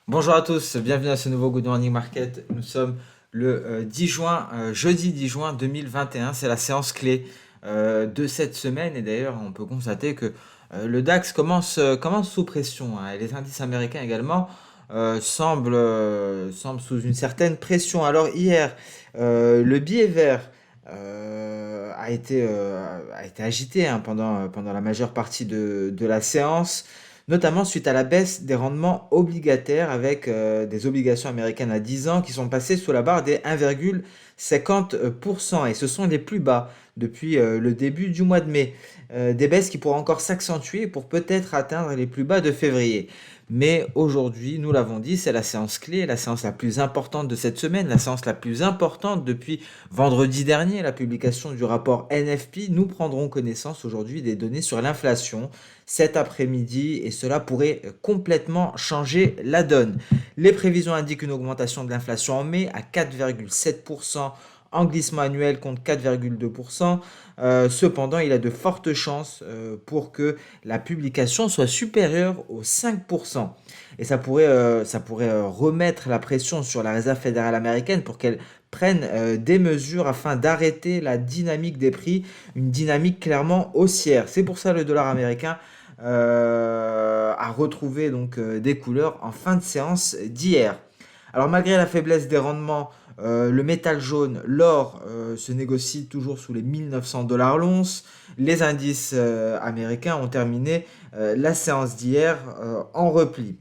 Bonjour à tous, bienvenue à ce nouveau Good Morning Market. Nous sommes le 10 juin, jeudi 10 juin 2021. C'est la séance clé de cette semaine. Et d'ailleurs, on peut constater que le DAX commence sous pression, hein, et les indices américains également semblent sous une certaine pression. Alors hier, le billet vert a été agité, hein, pendant la majeure partie de la séance, notamment suite à la baisse des rendements obligataires avec des obligations américaines à 10 ans qui sont passées sous la barre des 1,50%. Et ce sont les plus bas depuis le début du mois de mai. Des baisses qui pourraient encore s'accentuer pour peut-être atteindre les plus bas de février. Mais aujourd'hui, nous l'avons dit, c'est la séance clé, la séance la plus importante de cette semaine, la séance la plus importante depuis vendredi dernier, la publication du rapport NFP. Nous prendrons connaissance aujourd'hui des données sur l'inflation cet après-midi et cela pourrait complètement changer la donne. Les prévisions indiquent une augmentation de l'inflation en mai à 4,7%, en glissement annuel contre 4,2%. Cependant, il y a de fortes chances pour que la publication soit supérieure aux 5%. Et ça pourrait remettre la pression sur la Réserve fédérale américaine pour qu'elle prenne des mesures afin d'arrêter la dynamique des prix, une dynamique clairement haussière. C'est pour ça le dollar américain a retrouvé donc des couleurs en fin de séance d'hier. Alors malgré la faiblesse des rendements, le métal jaune, l'or, se négocie toujours sous les 1900 dollars l'once. Les indices américains ont terminé la séance d'hier en repli.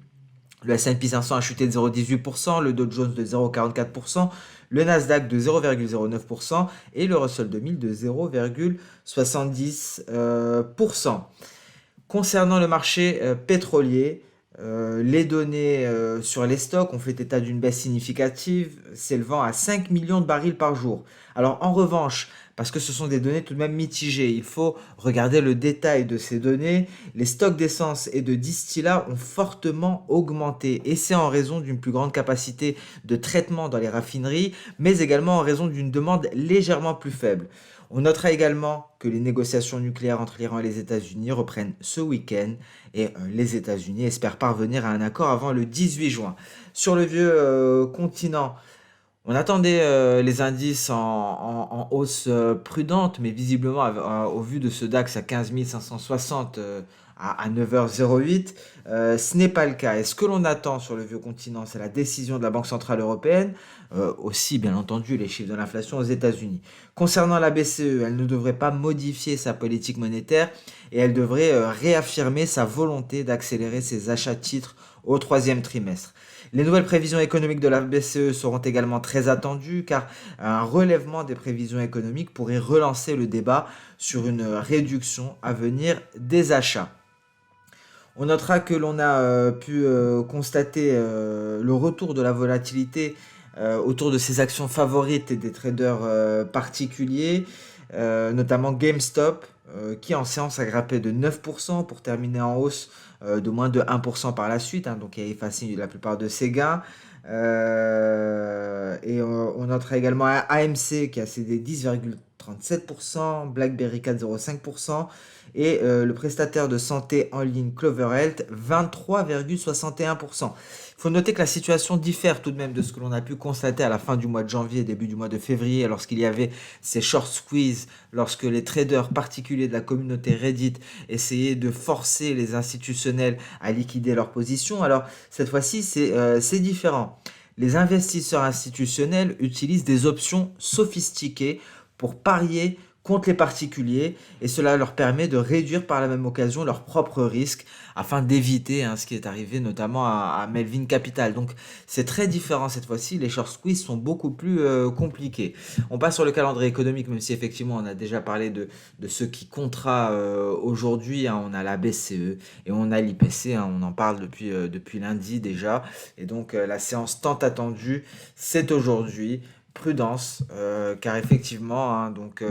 Le S&P 500 a chuté de 0,18%, le Dow Jones de 0,44%, le Nasdaq de 0,09% et le Russell 2000 de 0,70%. Concernant le marché pétrolier, les données sur les stocks ont fait état d'une baisse significative, s'élevant à 5 millions de barils par jour. Alors en revanche, parce que ce sont des données tout de même mitigées, il faut regarder le détail de ces données. Les stocks d'essence et de distillats ont fortement augmenté, et c'est en raison d'une plus grande capacité de traitement dans les raffineries, mais également en raison d'une demande légèrement plus faible. On notera également que les négociations nucléaires entre l'Iran et les États-Unis reprennent ce week-end et les États-Unis espèrent parvenir à un accord avant le 18 juin. Sur le vieux continent, on attendait les indices en hausse prudente, mais visiblement, au vu de ce DAX à 15 560 à 9h08, ce n'est pas le cas. Et ce que l'on attend sur le vieux continent, c'est la décision de la Banque Centrale Européenne, aussi bien entendu les chiffres de l'inflation aux États-Unis. Concernant la BCE, elle ne devrait pas modifier sa politique monétaire et elle devrait réaffirmer sa volonté d'accélérer ses achats de titres au troisième trimestre. Les nouvelles prévisions économiques de la BCE seront également très attendues car un relèvement des prévisions économiques pourrait relancer le débat sur une réduction à venir des achats. On notera que l'on a pu constater le retour de la volatilité autour de ces actions favorites et des traders particuliers, notamment GameStop, qui en séance a grimpé de 9% pour terminer en hausse de moins de 1% par la suite, hein, donc qui a effacé la plupart de ses gains. On notera également AMC qui a cédé 10,37%, BlackBerry 4,05% et le prestataire de santé en ligne Clover Health 23,61%. Il faut noter que la situation diffère tout de même de ce que l'on a pu constater à la fin du mois de janvier et début du mois de février lorsqu'il y avait ces short squeeze, lorsque les traders particuliers de la communauté Reddit essayaient de forcer les institutionnels à liquider leurs positions. Alors cette fois-ci c'est différent. Les investisseurs institutionnels utilisent des options sophistiquées pour parier contre les particuliers et cela leur permet de réduire par la même occasion leurs propres risques afin d'éviter, hein, ce qui est arrivé notamment à Melvin Capital. Donc c'est très différent cette fois-ci, les short squeeze sont beaucoup plus compliqués. On passe sur le calendrier économique, même si effectivement on a déjà parlé de ce qui comptera aujourd'hui, hein. On a la BCE et on a l'IPC, hein, on en parle depuis lundi déjà. Et donc la séance tant attendue, c'est aujourd'hui. Prudence, car effectivement, hein, donc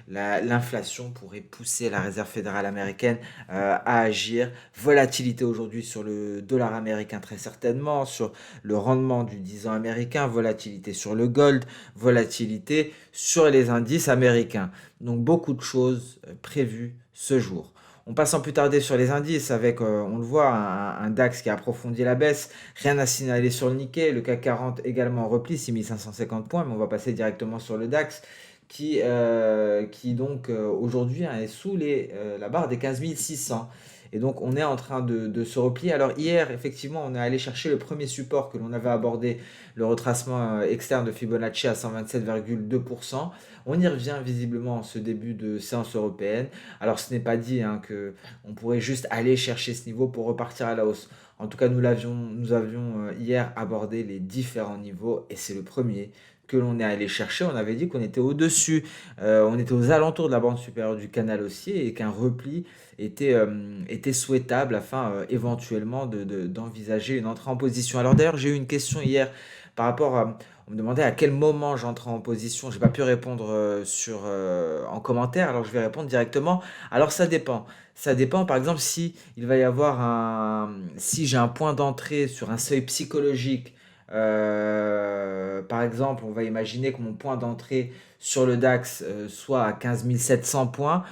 l'inflation pourrait pousser la Réserve fédérale américaine à agir. Volatilité aujourd'hui sur le dollar américain très certainement, sur le rendement du 10 ans américain, volatilité sur le gold, volatilité sur les indices américains. Donc beaucoup de choses prévues ce jour. On passe sans plus tarder sur les indices avec, on le voit, un DAX qui a approfondi la baisse. Rien à signaler sur le Nikkei. Le CAC 40 également en repli, 6550 points. Mais on va passer directement sur le DAX qui donc aujourd'hui hein, est sous la barre des 15 600. Et donc on est en train de se replier. Alors hier, effectivement, on est allé chercher le premier support que l'on avait abordé, le retracement externe de Fibonacci à 127,2%. On y revient visiblement en ce début de séance européenne. Alors ce n'est pas dit hein, que on pourrait juste aller chercher ce niveau pour repartir à la hausse. En tout cas, nous avions hier abordé les différents niveaux et c'est le premier que l'on est allé chercher. On avait dit qu'on était au-dessus, on était aux alentours de la bande supérieure du canal haussier et qu'un repli était souhaitable afin éventuellement d'envisager une entrée en position. Alors d'ailleurs, j'ai eu une question hier par rapport à... On me demandait à quel moment j'entrais en position. Je n'ai pas pu répondre en commentaire, alors je vais répondre directement. Alors ça dépend. Ça dépend, par exemple, si il va y avoir si j'ai un point d'entrée sur un seuil psychologique. Par exemple, on va imaginer que mon point d'entrée sur le DAX soit à 15 700 points.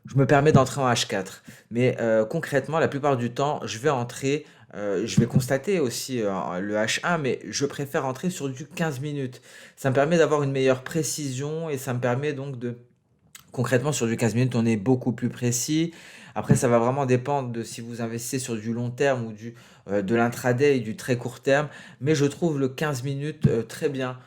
Je me permets d'entrer en H4. Mais concrètement, la plupart du temps, je vais entrer, je vais constater aussi le H1, mais je préfère entrer sur du 15 minutes. Ça me permet d'avoir une meilleure précision et ça me permet donc de... Concrètement, sur du 15 minutes, on est beaucoup plus précis. Après, ça va vraiment dépendre de si vous investissez sur du long terme ou de l'intraday et du très court terme. Mais je trouve le 15 minutes très bien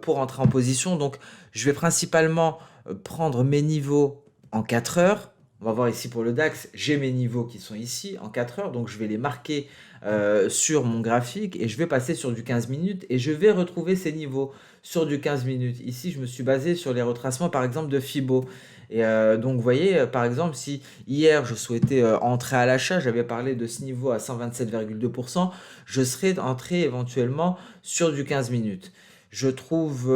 pour entrer en position. Donc, je vais principalement prendre mes niveaux en 4 heures. On va voir ici pour le DAX, j'ai mes niveaux qui sont ici en 4 heures. Donc, je vais les marquer sur mon graphique et je vais passer sur du 15 minutes et je vais retrouver ces niveaux sur du 15 minutes. Ici, je me suis basé sur les retracements, par exemple, de Fibo. Et donc, vous voyez, par exemple, si hier, je souhaitais entrer à l'achat, j'avais parlé de ce niveau à 127,2%, je serais entré éventuellement sur du 15 minutes. Je trouve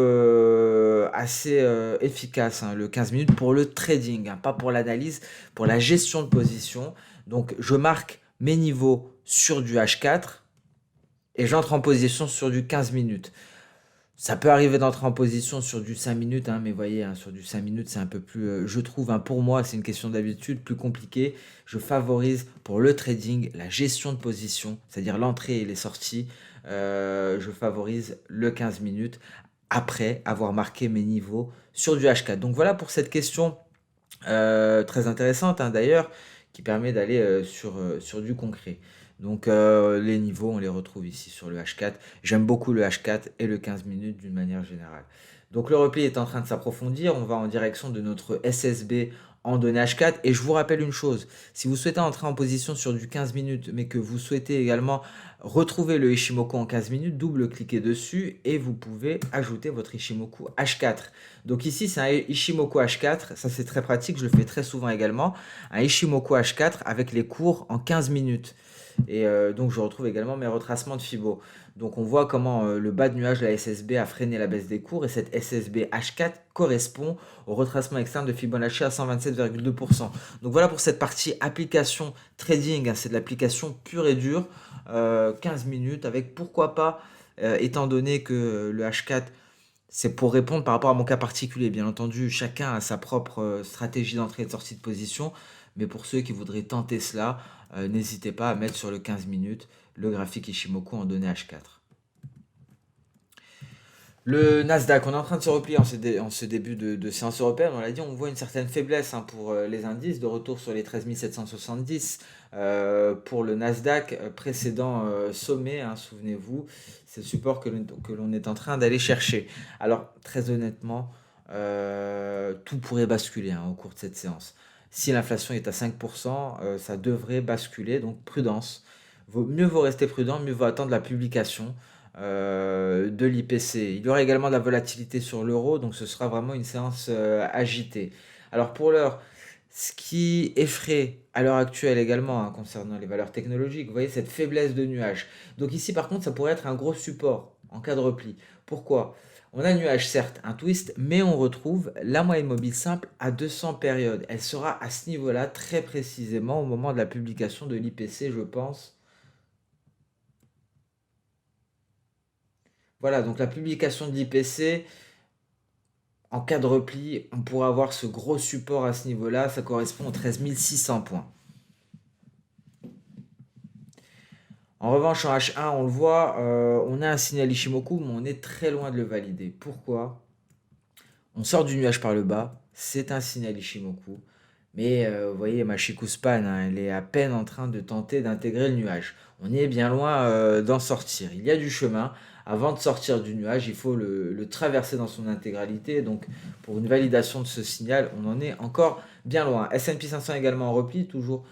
assez efficace hein, le 15 minutes pour le trading, hein, pas pour l'analyse, pour la gestion de position. Donc, je marque mes niveaux sur du H4 et j'entre en position sur du 15 minutes. Ça peut arriver d'entrer en position sur du 5 minutes, hein, mais vous voyez, hein, sur du 5 minutes, c'est un peu plus, je trouve, hein, pour moi, c'est une question d'habitude, plus compliqué. Je favorise pour le trading la gestion de position, c'est-à-dire l'entrée et les sorties. Je favorise le 15 minutes après avoir marqué mes niveaux sur du H4. Donc voilà pour cette question très intéressante hein, d'ailleurs, qui permet d'aller sur du concret. Donc les niveaux, on les retrouve ici sur le H4. J'aime beaucoup le H4 et le 15 minutes d'une manière générale. Donc le repli est en train de s'approfondir. On va en direction de notre SSB en données H4. Et je vous rappelle une chose, si vous souhaitez entrer en position sur du 15 minutes, mais que vous souhaitez également retrouver le Ishimoku en 15 minutes, double-cliquez dessus et vous pouvez ajouter votre Ishimoku H4. Donc ici, c'est un Ishimoku H4. Ça, c'est très pratique. Je le fais très souvent également. Un Ishimoku H4 avec les cours en 15 minutes. Et donc, je retrouve également mes retracements de Fibo. Donc, on voit comment le bas de nuage de la SSB a freiné la baisse des cours. Et cette SSB H4 correspond au retracement externe de Fibonacci à 127,2%. Donc, voilà pour cette partie application trading. Hein, c'est de l'application pure et dure. 15 minutes avec pourquoi pas, étant donné que le H4 c'est pour répondre par rapport à mon cas particulier. Bien entendu, chacun a sa propre stratégie d'entrée et de sortie de position. Mais pour ceux qui voudraient tenter cela, n'hésitez pas à mettre sur le 15 minutes le graphique Ishimoku en données H4. Le Nasdaq, on est en train de se replier en ce début de séance européenne. On l'a dit, on voit une certaine faiblesse hein, pour les indices, de retour sur les 13 770 pour le Nasdaq, précédent sommet, hein, souvenez-vous, c'est le support que l'on est en train d'aller chercher. Alors, très honnêtement, tout pourrait basculer hein, au cours de cette séance. Si l'inflation est à 5%, ça devrait basculer, donc prudence. Mieux vaut rester prudent, mieux vaut attendre la publication de l'IPC. Il y aura également de la volatilité sur l'euro, donc ce sera vraiment une séance agitée. Alors pour l'heure, ce qui effraie à l'heure actuelle également hein, concernant les valeurs technologiques, vous voyez cette faiblesse de nuages. Donc ici par contre, ça pourrait être un gros support en cas de repli. Pourquoi? On a un nuage, certes, un twist, mais on retrouve la moyenne mobile simple à 200 périodes. Elle sera à ce niveau-là très précisément au moment de la publication de l'IPC, je pense. Voilà, donc la publication de l'IPC, En cas de repli, on pourrait avoir ce gros support à ce niveau-là, ça correspond aux 13 600 points. En revanche, en H1, on le voit, on a un signal Ishimoku, mais on est très loin de le valider. Pourquoi? On sort du nuage par le bas, c'est un signal Ishimoku. Mais vous voyez, ma Chikuspan, hein, elle est à peine en train de tenter d'intégrer le nuage. On y est bien loin d'en sortir. Il y a du chemin. Avant de sortir du nuage, il faut le traverser dans son intégralité. Donc, pour une validation de ce signal, on en est encore bien loin. S&P 500 également en repli, toujours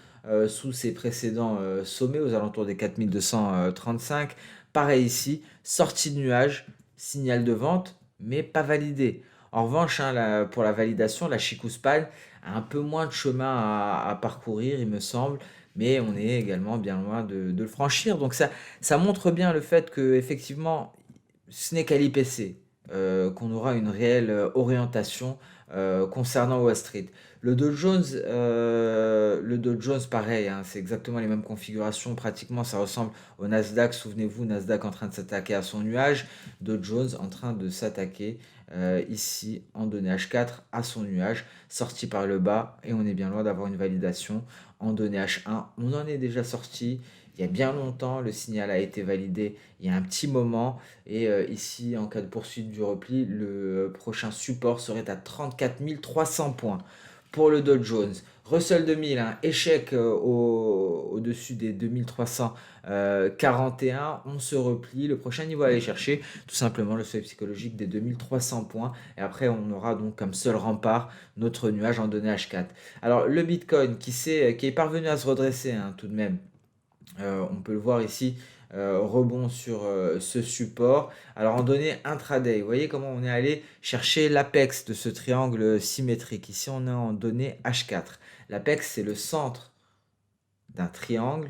sous ses précédents sommets, aux alentours des 4235. Pareil ici, sortie de nuage, signal de vente, mais pas validé. En revanche, hein, pour la validation, la Chikuspan a un peu moins de chemin à parcourir, il me semble, mais on est également bien loin de le franchir. Donc ça montre bien le fait que effectivement, ce n'est qu'à l'IPC qu'on aura une réelle orientation concernant Wall Street. Le Dow Jones, pareil, hein, c'est exactement les mêmes configurations. Pratiquement, ça ressemble au Nasdaq. Souvenez-vous, Nasdaq en train de s'attaquer à son nuage, Dow Jones en train de s'attaquer ici en données H4 à son nuage, sorti par le bas, et on est bien loin d'avoir une validation en données H1. On en est déjà sorti. Il y a bien longtemps, le signal a été validé il y a un petit moment. Et ici, en cas de poursuite du repli, le prochain support serait à 34 300 points pour le Dow Jones. Russell 2000, hein, échec au-dessus des 2341. On se replie. Le prochain niveau à aller chercher, tout simplement le seuil psychologique des 2300 points. Et après, on aura donc comme seul rempart notre nuage en données H4. Alors, le Bitcoin qui est parvenu à se redresser, hein, tout de même. On peut le voir ici, rebond sur ce support. Alors en données intraday, vous voyez comment on est allé chercher l'apex de ce triangle symétrique. Ici on est en données H4. L'apex c'est le centre d'un triangle.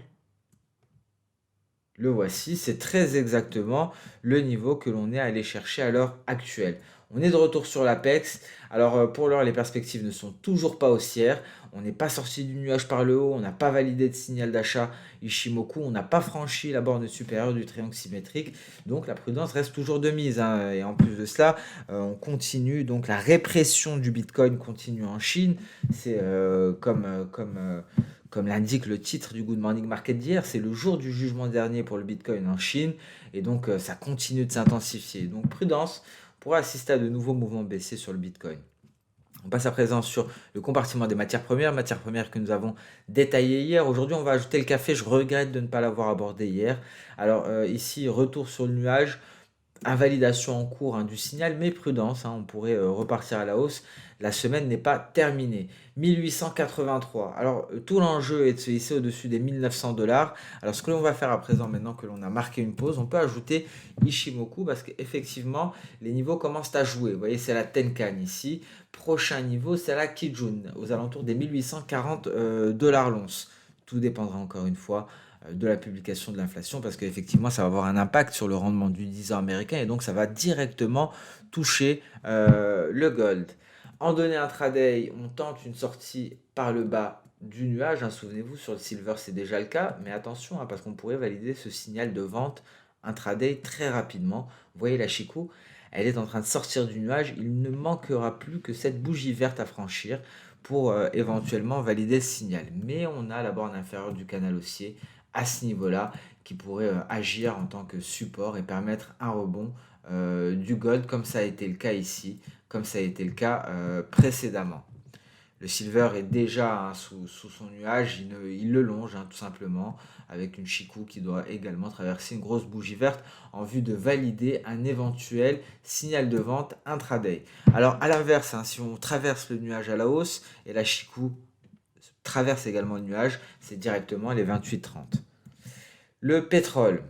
Le voici, c'est très exactement le niveau que l'on est allé chercher à l'heure actuelle. On est de retour sur l'Apex. Alors pour l'heure, les perspectives ne sont toujours pas haussières. On n'est pas sorti du nuage par le haut. On n'a pas validé de signal d'achat Ishimoku. On n'a pas franchi la borne supérieure du triangle symétrique. Donc la prudence reste toujours de mise, hein. Et en plus de cela, on continue. Donc la répression du Bitcoin continue en Chine. C'est comme l'indique le titre du Good Morning Market d'hier, c'est le jour du jugement dernier pour le Bitcoin en Chine, et donc ça continue de s'intensifier. Donc prudence, on pourrait assister à de nouveaux mouvements baissiers sur le Bitcoin. On passe à présent sur le compartiment des matières premières que nous avons détaillées hier. Aujourd'hui, on va ajouter le café. Je regrette de ne pas l'avoir abordé hier. Alors ici, retour sur le nuage. Invalidation en cours, hein, du signal, mais prudence, hein, on pourrait repartir à la hausse. La semaine n'est pas terminée. 1883. Alors, tout l'enjeu est de se hisser au-dessus des 1900 dollars. Alors, ce que l'on va faire à présent, maintenant que l'on a marqué une pause, on peut ajouter Ishimoku parce qu'effectivement, les niveaux commencent à jouer. Vous voyez, c'est la Tenkan ici. Prochain niveau, c'est la Kijun, aux alentours des 1840 dollars l'once. Tout dépendra encore une fois de la publication de l'inflation parce qu'effectivement ça va avoir un impact sur le rendement du 10 ans américain et donc ça va directement toucher le gold. En données intraday, on tente une sortie par le bas du nuage, hein, souvenez-vous, sur le silver c'est déjà le cas, mais attention, hein, parce qu'on pourrait valider ce signal de vente intraday très rapidement. Vous voyez la Chikou, elle est en train de sortir du nuage, il ne manquera plus que cette bougie verte à franchir pour éventuellement valider le signal. Mais on a la borne inférieure du canal haussier à ce niveau-là qui pourrait agir en tant que support et permettre un rebond du gold comme ça a été le cas ici, comme ça a été le cas précédemment. Le silver est déjà, hein, sous son nuage, il le longe, hein, tout simplement, avec une Chikou qui doit également traverser une grosse bougie verte en vue de valider un éventuel signal de vente intraday. Alors à l'inverse, hein, si on traverse le nuage à la hausse et la Chikou traverse également le nuage, c'est directement les 28,30. Le pétrole.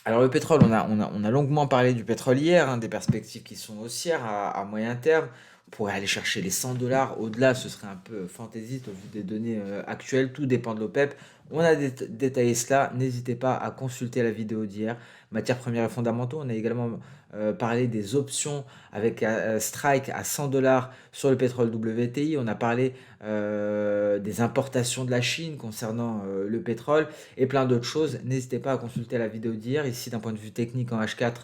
Alors le pétrole, on a longuement parlé du pétrole hier, hein, des perspectives qui sont haussières à moyen terme. On pourrait aller chercher les 100 dollars. Au-delà, ce serait un peu fantaisiste au vu des données actuelles. Tout dépend de l'OPEP. On a détaillé cela. N'hésitez pas à consulter la vidéo d'hier. Matières premières et fondamentaux. On a également parlé des options avec Strike à 100 dollars sur le pétrole WTI. On a parlé des importations de la Chine concernant le pétrole et plein d'autres choses. N'hésitez pas à consulter la vidéo d'hier. Ici, d'un point de vue technique en H4,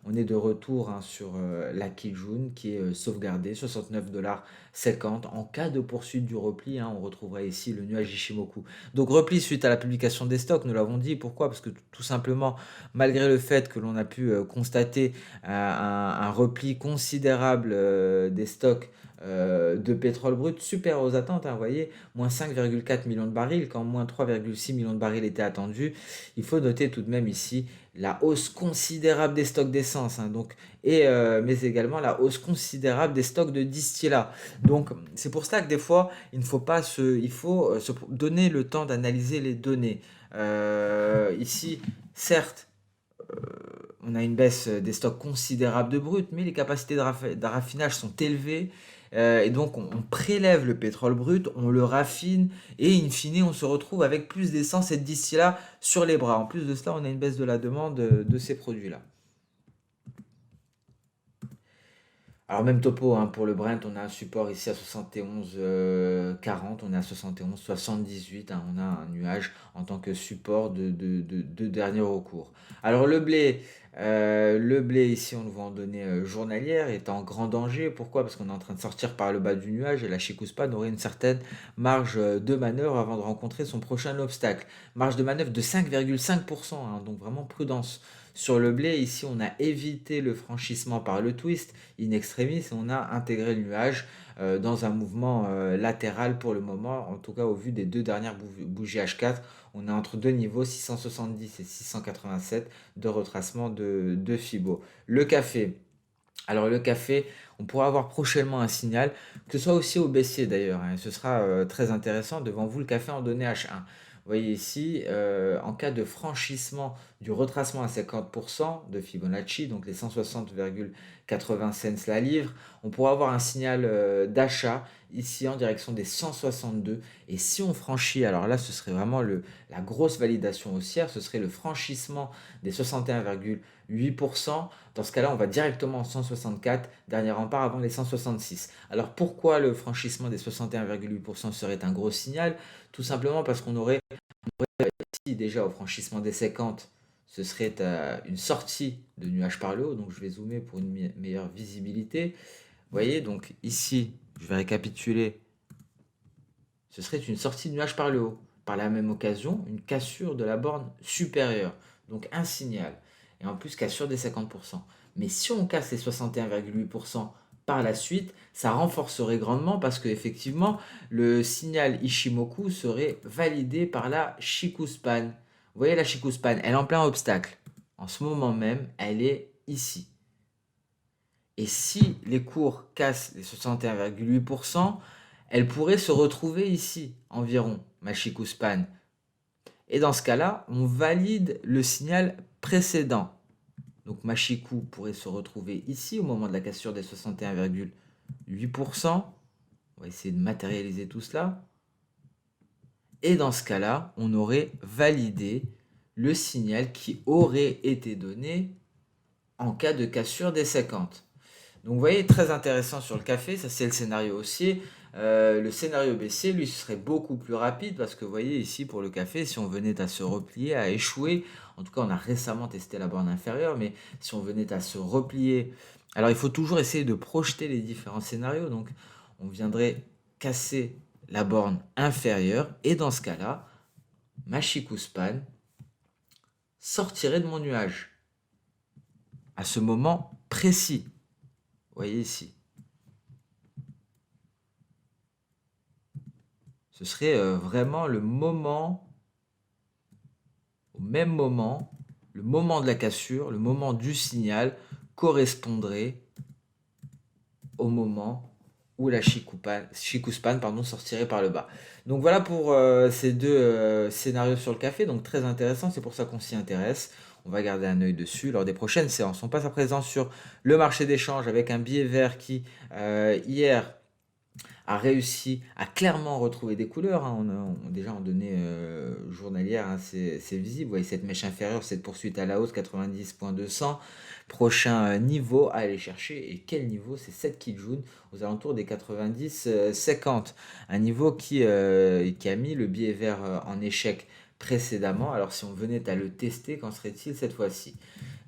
on est de retour hein, sur la Kijun qui est sauvegardée, 69,50 $ en cas de poursuite du repli. Hein, on retrouvera ici le nuage Ishimoku. Donc repli suite à la publication des stocks, nous l'avons dit. Pourquoi? Parce que tout simplement, malgré le fait que l'on a pu constater un repli considérable des stocks de pétrole brut supérieur aux attentes, hein, vous voyez, moins 5,4 millions de barils, quand moins 3,6 millions de barils étaient attendus. Il faut noter tout de même ici la hausse considérable des stocks d'essence, hein, mais également la hausse considérable des stocks de distillats. Donc c'est pour ça que des fois, il faut se donner le temps d'analyser les données. Ici, certes, on a une baisse des stocks considérable de brut, mais les capacités de raffinage sont élevées. Et donc on prélève le pétrole brut, on le raffine et in fine on se retrouve avec plus d'essence et de distillats sur les bras. En plus de cela, on a une baisse de la demande de ces produits-là. Alors même topo hein, pour le Brent, on a un support ici à 71,40, on est à 71,78, hein, on a un nuage en tant que support de dernier recours. Alors le blé ici on le voit en données journalières est en grand danger. Pourquoi? Parce qu'on est en train de sortir par le bas du nuage et la Chicouspan aurait une certaine marge de manœuvre avant de rencontrer son prochain obstacle. Marge de manœuvre de 5,5%, hein, donc vraiment prudence. Sur le blé, ici on a évité le franchissement par le twist in extremis et on a intégré le nuage dans un mouvement latéral pour le moment, en tout cas au vu des deux dernières bougies H4, on est entre deux niveaux 670 et 687 de retracement de Fibo. Le café, alors le café, on pourra avoir prochainement un signal, que ce soit aussi au baissier d'ailleurs, hein, ce sera très intéressant devant vous le café en données H1. Vous voyez ici, en cas de franchissement du retracement à 50% de Fibonacci, donc les 160,80 cents la livre, on pourra avoir un signal d'achat ici en direction des 162. Et si on franchit, alors là ce serait vraiment la grosse validation haussière, ce serait le franchissement des 61,8%. Dans ce cas-là, on va directement en 164, dernier rempart avant les 166. Alors pourquoi le franchissement des 61,8% serait un gros signal? Tout simplement parce qu'on aurait ici déjà au franchissement des 50, ce serait une sortie de nuage par le haut. Donc je vais zoomer pour une meilleure visibilité. Vous voyez, donc ici, je vais récapituler, ce serait une sortie de nuage par le haut. Par la même occasion, une cassure de la borne supérieure. Donc un signal. Et en plus, cassure des 50%. Mais si on casse les 61,8% par la suite, ça renforcerait grandement parce qu'effectivement, le signal Ishimoku serait validé par la Chikuspan. Vous voyez la Chikuspan, elle est en plein obstacle. En ce moment même, elle est ici. Et si les cours cassent les 61,8%, elle pourrait se retrouver ici, environ, Machikuspan. Et dans ce cas-là, on valide le signal précédent. Donc Machiku pourrait se retrouver ici au moment de la cassure des 61,8%. On va essayer de matérialiser tout cela. Et dans ce cas-là, on aurait validé le signal qui aurait été donné en cas de cassure des 50. Donc vous voyez, très intéressant sur le café, ça c'est le scénario haussier. Le scénario baissier, lui, ce serait beaucoup plus rapide parce que vous voyez ici pour le café, si on venait à se replier, à échouer, en tout cas on a récemment testé la borne inférieure, mais si on venait à se replier, alors il faut toujours essayer de projeter les différents scénarios, donc on viendrait casser la borne inférieure et dans ce cas-là, ma Chikuspan sortirait de mon nuage à ce moment précis. Vous voyez ici. Ce serait vraiment le moment, au même moment, le moment de la cassure, le moment du signal correspondrait au moment où la Chikuspan sortirait par le bas. Donc voilà pour ces deux scénarios sur le café, donc très intéressant, c'est pour ça qu'on s'y intéresse. On va garder un œil dessus lors des prochaines séances. On passe à présent sur le marché d'échange avec un billet vert qui, hier, a réussi à clairement retrouver des couleurs. Hein. Déjà en données journalières, hein, c'est visible. Vous voyez cette mèche inférieure, cette poursuite à la hausse, 90,200. Prochain niveau à aller chercher. Et quel niveau? C'est 7 Kijun aux alentours des 90,50. Un niveau qui a mis le billet vert en échec précédemment. Alors si on venait à le tester, qu'en serait-il cette fois-ci?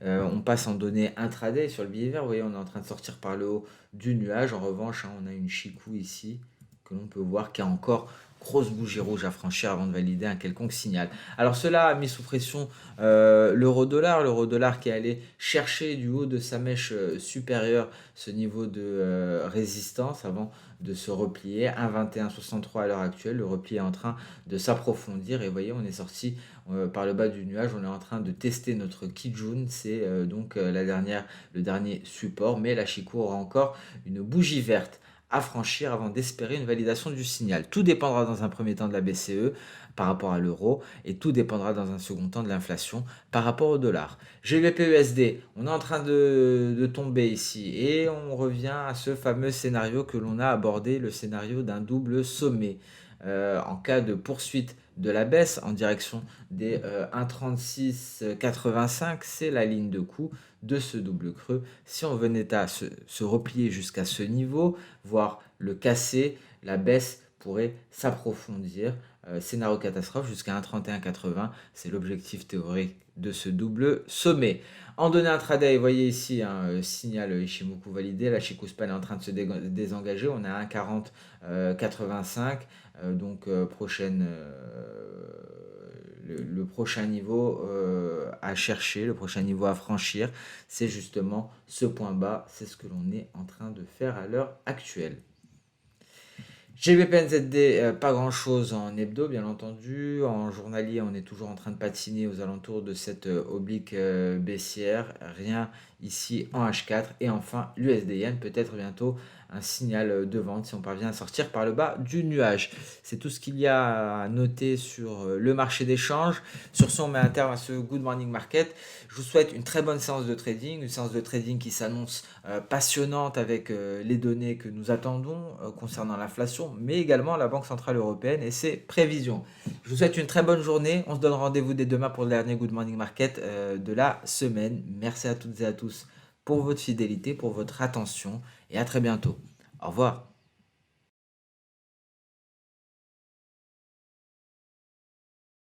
On passe en données intraday sur le billet vert. Vous voyez, on est en train de sortir par le haut du nuage. En revanche, hein, on a une Chikou ici que l'on peut voir qui a encore grosse bougie rouge à franchir avant de valider un quelconque signal. Alors cela a mis sous pression l'euro-dollar qui est allé chercher du haut de sa mèche supérieure ce niveau de résistance avant de se replier. 1,2163 à l'heure actuelle, le repli est en train de s'approfondir et vous voyez on est sorti par le bas du nuage, on est en train de tester notre Kijun, c'est le dernier support, mais la Chikou aura encore une bougie verte à franchir avant d'espérer une validation du signal. Tout dépendra dans un premier temps de la BCE par rapport à l'euro et tout dépendra dans un second temps de l'inflation par rapport au dollar. GBP-USD, on est en train de tomber ici et on revient à ce fameux scénario que l'on a abordé, le scénario d'un double sommet. En cas de poursuite de la baisse en direction des 1,3685, c'est la ligne de coup de ce double creux. Si on venait à se replier jusqu'à ce niveau, voire le casser, la baisse pourrait s'approfondir. Scénario catastrophe jusqu'à 1,3180, c'est l'objectif théorique de ce double sommet. En données intraday, vous voyez ici un signal Ishimoku validé, la Chikou Span est en train de se désengager, on est à 1,4085, le prochain niveau à chercher, le prochain niveau à franchir, c'est justement ce point bas, c'est ce que l'on est en train de faire à l'heure actuelle. GBP-NZD, pas grand chose en hebdo bien entendu, en journalier on est toujours en train de patiner aux alentours de cette oblique baissière, rien ici en H4 et enfin l'USD-Yen peut-être bientôt un signal de vente si on parvient à sortir par le bas du nuage. C'est tout ce qu'il y a à noter sur le marché d'échange. Sur ce, on met un terme à ce Good Morning Market. Je vous souhaite une très bonne séance de trading, une séance de trading qui s'annonce passionnante avec les données que nous attendons concernant l'inflation, mais également la Banque Centrale Européenne et ses prévisions. Je vous souhaite une très bonne journée. On se donne rendez-vous dès demain pour le dernier Good Morning Market de la semaine. Merci à toutes et à tous pour votre fidélité, pour votre attention et à très bientôt. Au revoir.